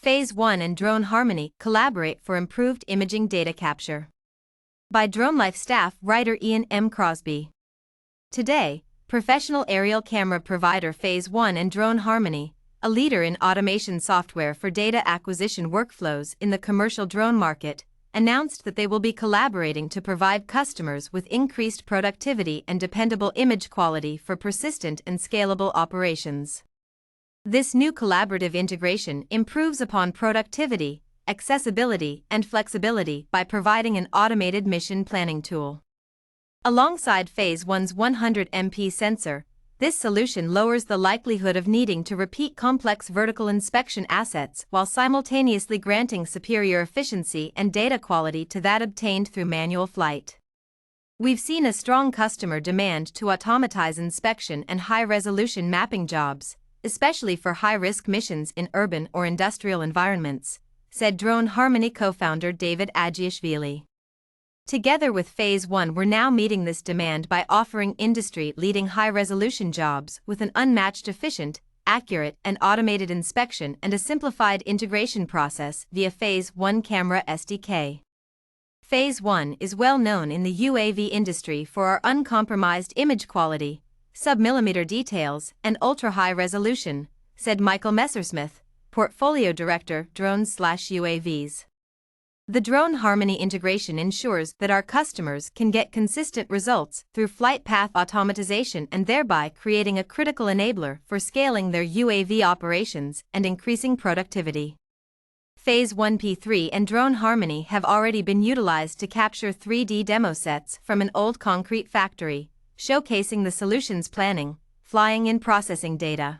Phase 1 and Drone Harmony collaborate for improved imaging data capture. By DroneLife staff writer Ian M. Crosby. Today, professional aerial camera provider Phase 1 and Drone Harmony, a leader in automation software for data acquisition workflows in the commercial drone market, announced that they will be collaborating to provide customers with increased productivity and dependable image quality for persistent and scalable operations. This new collaborative integration improves upon productivity, accessibility, and flexibility by providing an automated mission planning tool. Alongside Phase 1's 100 MP sensor, this solution lowers the likelihood of needing to repeat complex vertical inspection assets while simultaneously granting superior efficiency and data quality to that obtained through manual flight. We've seen a strong customer demand to automatize inspection and high-resolution mapping jobs, especially for high-risk missions in urban or industrial environments, said Drone Harmony co-founder David Agiashvili. Together with Phase 1, we're now meeting this demand by offering industry-leading high-resolution jobs with an unmatched efficient, accurate, and automated inspection and a simplified integration process via Phase 1 Camera SDK. Phase 1 is well known in the UAV industry for our uncompromised image quality, sub-millimeter details, and ultra-high resolution, said Michael Messersmith, Portfolio Director, Drones/UAVs. The Drone Harmony integration ensures that our customers can get consistent results through flight path automatization and thereby creating a critical enabler for scaling their UAV operations and increasing productivity. Phase 1 P3 and Drone Harmony have already been utilized to capture 3D demo sets from an old concrete factory, showcasing the solution's planning, flying, and processing data.